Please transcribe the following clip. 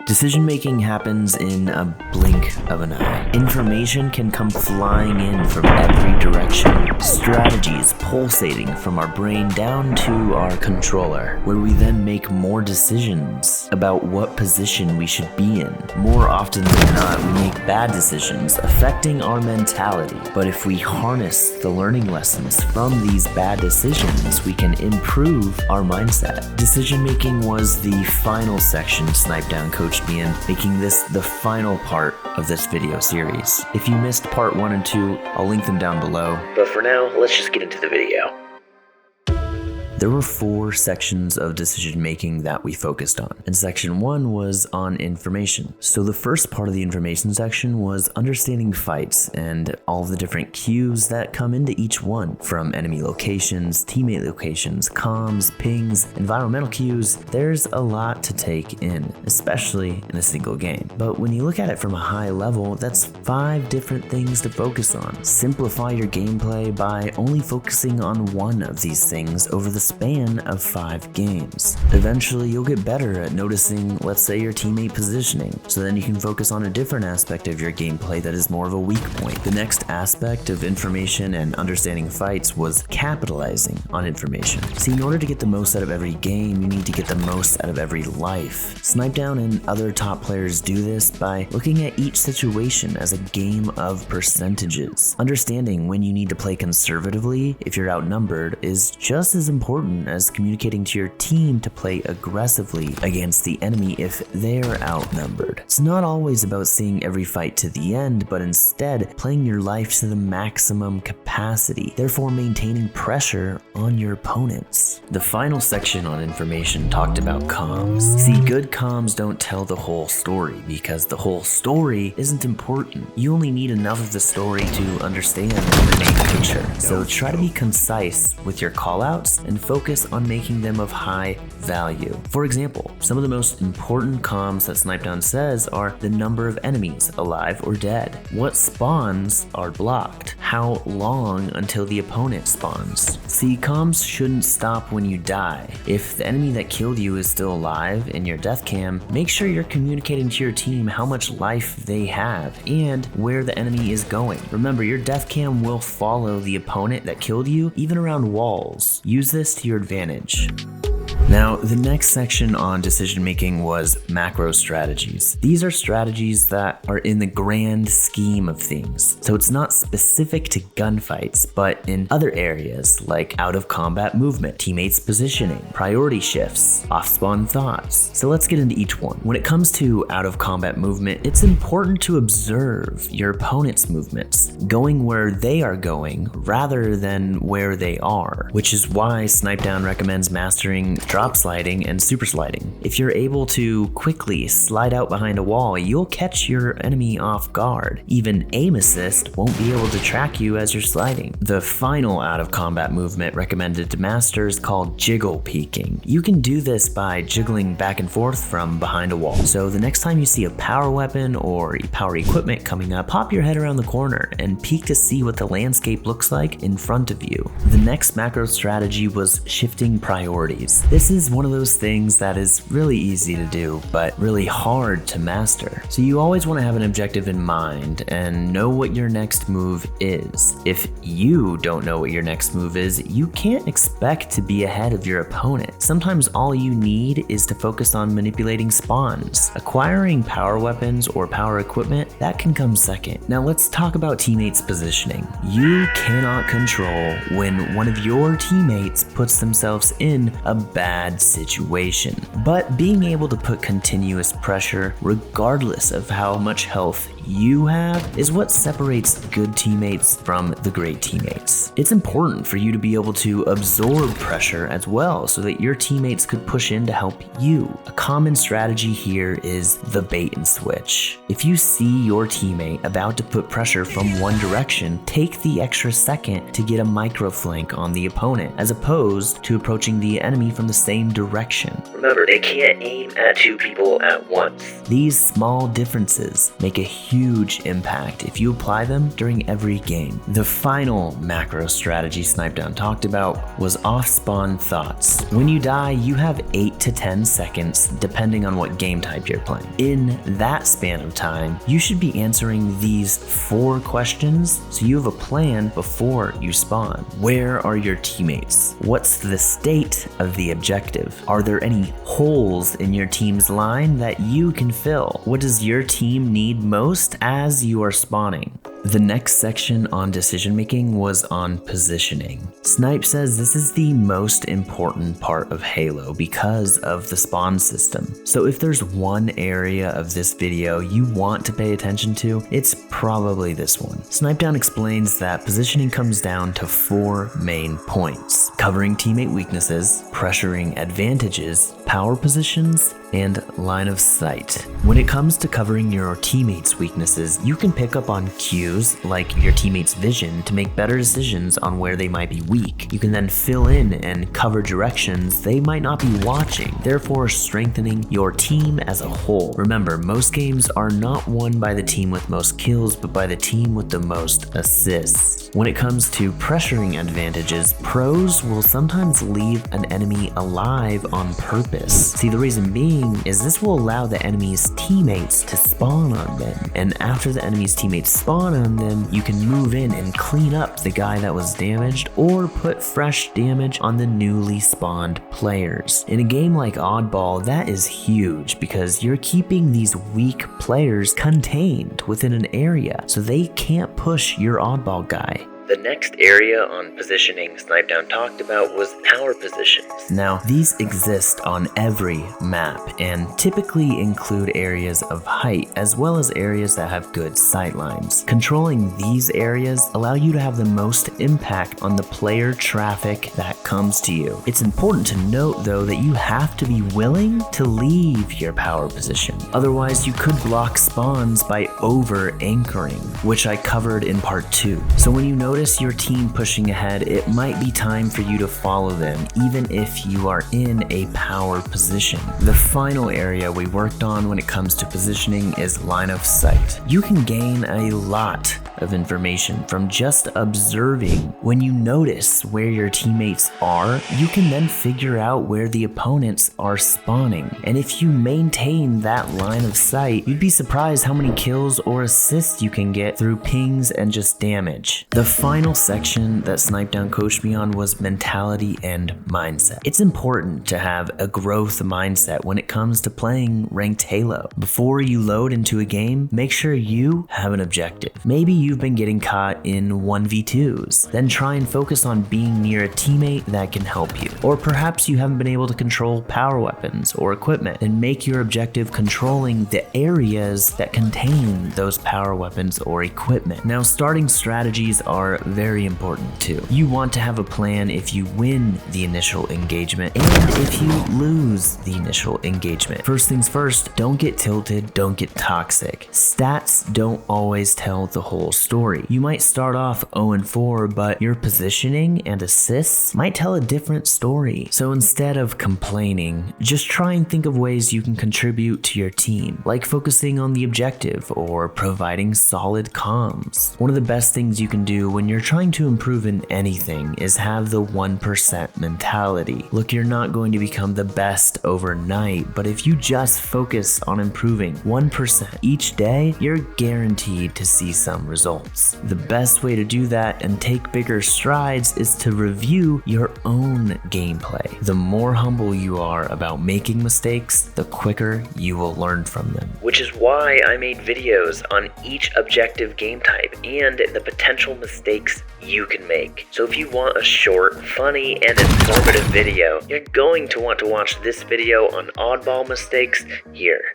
Decision making happens in a blink of an eye. Information can come flying in from every direction. Strategies pulsating from our brain down to our controller, where we then make more decisions about what position we should be in. More often than not, we make bad decisions affecting our mentality. But if we harness the learning lessons from these bad decisions, we can improve our mindset. Decision making was the final section Snip3down coached me in, making this the final part of this video series. If you missed part 1 and 2, I'll link them down below. But for now, let's just get into the video. There were 4 sections of decision making that we focused on, and section 1 was on information. So the first part of the information section was understanding fights and all of the different cues that come into each one, from enemy locations, teammate locations, comms, pings, environmental cues. There's a lot to take in, especially in a single game. But when you look at it from a high level, that's 5 different things to focus on. Simplify your gameplay by only focusing on one of these things over the span of 5 games. Eventually, you'll get better at noticing, let's say, your teammate positioning, so then you can focus on a different aspect of your gameplay that is more of a weak point. The next aspect of information and understanding fights was capitalizing on information. See, in order to get the most out of every game, you need to get the most out of every life. Snip3down and other top players do this by looking at each situation as a game of percentages. Understanding when you need to play conservatively if you're outnumbered is just as important as communicating to your team to play aggressively against the enemy if they're outnumbered. It's not always about seeing every fight to the end, but instead playing your life to the maximum capacity, therefore maintaining pressure on your opponents. The final section on information talked about comms. See, good comms don't tell the whole story because the whole story isn't important. You only need enough of the story to understand the main picture. So try to be concise with your callouts and focus on making them of high value. For example, some of the most important comms that Snip3down says are the number of enemies alive or dead, what spawns are blocked, how long until the opponent spawns. See, comms shouldn't stop when you die. If the enemy that killed you is still alive in your death cam, make sure you're communicating to your team how much life they have and where the enemy is going. Remember, your death cam will follow the opponent that killed you, even around walls. Use this to your advantage. Now, the next section on decision making was macro strategies. These are strategies that are in the grand scheme of things. So it's not specific to gunfights, but in other areas like out of combat movement, teammates positioning, priority shifts, off spawn thoughts. So let's get into each one. When it comes to out of combat movement, it's important to observe your opponent's movements, going where they are going rather than where they are, which is why Snip3down recommends mastering drop sliding and super sliding. If you're able to quickly slide out behind a wall, you'll catch your enemy off guard. Even aim assist won't be able to track you as you're sliding. The final out of combat movement recommended to master is called jiggle peeking. You can do this by jiggling back and forth from behind a wall. So the next time you see a power weapon or power equipment coming up, pop your head around the corner and peek to see what the landscape looks like in front of you. The next macro strategy was shifting priorities. This is one of those things that is really easy to do, but really hard to master. So you always want to have an objective in mind and know what your next move is. If you don't know what your next move is, you can't expect to be ahead of your opponent. Sometimes all you need is to focus on manipulating spawns. Acquiring power weapons or power equipment, that can come second. Now let's talk about teammates positioning. You cannot control when one of your teammates puts themselves in a bad situation, but being able to put continuous pressure regardless of how much health you have is what separates good teammates from the great teammates. It's important for you to be able to absorb pressure as well so that your teammates could push in to help you. A common strategy here is the bait and switch. If you see your teammate about to put pressure from one direction, take the extra second to get a micro flank on the opponent as opposed to approaching the enemy from the same direction. Remember, they can't aim at 2 people at once. These small differences make a huge huge impact if you apply them during every game. The final macro strategy Snip3down talked about was off-spawn thoughts. When you die, you have 8 to 10 seconds depending on what game type you're playing. In that span of time, you should be answering these 4 questions so you have a plan before you spawn. Where are your teammates? What's the state of the objective? Are there any holes in your team's line that you can fill? What does your team need most as you are spawning? The next section on decision making was on positioning. Snipe says this is the most important part of Halo because of the spawn system. So if there's one area of this video you want to pay attention to, it's probably this one. Snip3down explains that positioning comes down to 4 main points: covering teammate weaknesses, pressuring advantages, power positions, and line of sight. When it comes to covering your teammates' weaknesses, you can pick up on cues like your teammates' vision to make better decisions on where they might be weak. You can then fill in and cover directions they might not be watching, therefore strengthening your team as a whole. Remember, most games are not won by the team with most kills, but by the team with the most assists. When it comes to pressuring advantages, pros will sometimes leave an enemy alive on purpose. See, the reason being is this will allow the enemy's teammates to spawn on them, and after the enemy's teammates spawn on them, you can move in and clean up the guy that was damaged or put fresh damage on the newly spawned players. In a game like Oddball, that is huge because you're keeping these weak players contained within an area so they can't push your Oddball guy. The next area on positioning Snip3down talked about was power positions. Now, these exist on every map and typically include areas of height as well as areas that have good sight lines. Controlling these areas allow you to have the most impact on the player traffic that comes to you. It's important to note though that you have to be willing to leave your power position. Otherwise, you could block spawns by over anchoring, which I covered in part 2. So when you notice your team pushing ahead, it might be time for you to follow them, even if you are in a power position. The final area we worked on when it comes to positioning is line of sight. You can gain a lot of information from just observing. When you notice where your teammates are, you can then figure out where the opponents are spawning. And if you maintain that line of sight, you'd be surprised how many kills or assists you can get through pings and just damage. The final section that Snip3down coached me on was mentality and mindset. It's important to have a growth mindset when it comes to playing ranked Halo. Before you load into a game, make sure you have an objective. Maybe you've been getting caught in 1v2s. Then try and focus on being near a teammate that can help you. Or perhaps you haven't been able to control power weapons or equipment, and make your objective controlling the areas that contain those power weapons or equipment. Now, starting strategies are very important too. You want to have a plan if you win the initial engagement and if you lose the initial engagement. First things first, don't get tilted, don't get toxic. Stats don't always tell the whole story. You might start off 0-4, but your positioning and assists might tell a different story. So instead of complaining, just try and think of ways you can contribute to your team, like focusing on the objective or providing solid comms. One of the best things you can do when you're trying to improve in anything is have the 1% mentality. Look, you're not going to become the best overnight, but if you just focus on improving 1% each day, you're guaranteed to see some results. The best way to do that and take bigger strides is to review your own gameplay. The more humble you are about making mistakes, the quicker you will learn from them. Which is why I made videos on each objective game type and the potential mistakes you can make. So if you want a short, funny, and informative video, you're going to want to watch this video on oddball mistakes here.